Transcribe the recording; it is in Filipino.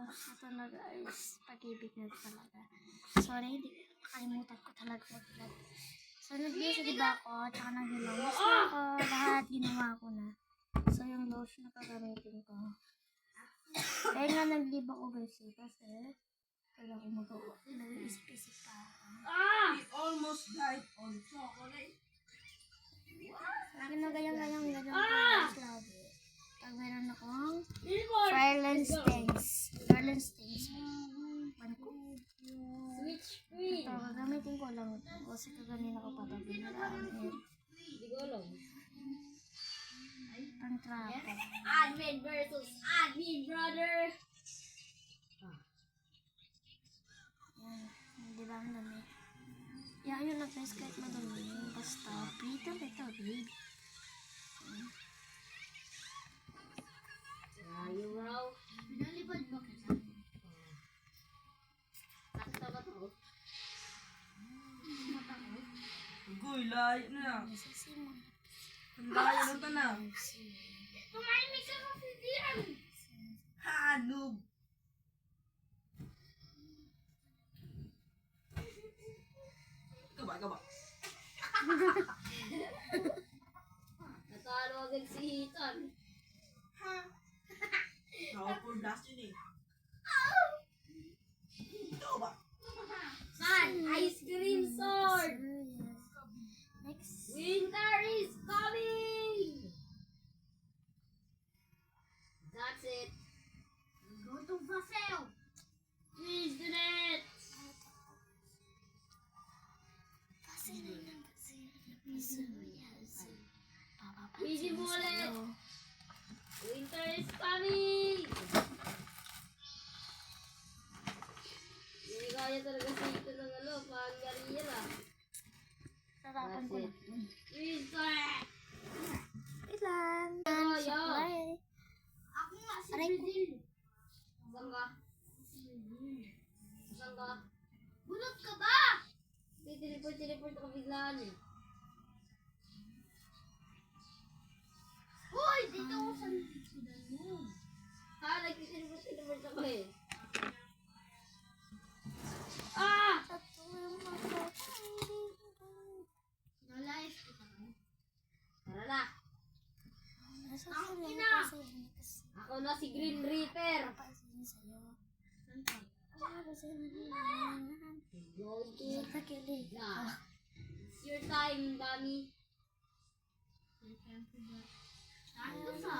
Ito talaga is pag-ibig na talaga. Sorry, nakalimutan ko talaga mag-vlog. So, nag-busy diba ako, tsaka nag-hilamos na ako, lahat ginawa ko na. So, yung lotion na kagamitin ko. Kaya nga nag-leave ako guys kasi wala akong magawa. Nag-isip-isip pa ako. He almost died on chocolate. Ginagayang-gayang ganyan ko guys lagi. Pag meron akong Farland Stings. Farland Stings. Ano ko? Switch screen. Ito, gagamitin ko lang ito. Kasi kaganina ko patabi na lang. Hindi ko alam. Pang-trapo. Admin versus admin, brother. Yan. Di ba ang dami? Yan yun lang guys kahit madami. Basta, pita kita, babe. Ayaw raw. Binalipad mo kita. Nakita ba to? Mata ko? Ugoy, layo na. Nasisimon. Ang layo na ito na. Tumalimig ka kasi diyan. Hanub. Gaba. Natalo agad si Hitan. Nakapurdas yun eh. Gaba. Man, ice cream sword. Next. Winter is coming. That's it. Go to Vassel. Please do it. Easy bullet. Winter is coming. Hindi kaya talaga si ito ng pangyarihan ah. Tatapan ko lang. Winter. Ilan? Yo. Supply. Ako nga si Aray ko. Brazil. Saan ka? Saan ka? Bulot ka ba? Teleport ako biglaan eh. Hoy! Dito ako sa likod mo. Ha? Nag-teleport ako eh. Ah! Nalayas kita ka. Tara na. Ang ina! Ako na si Green Reaper. Saan ka? Go to na. It's your time, dummy. Saan ka sa?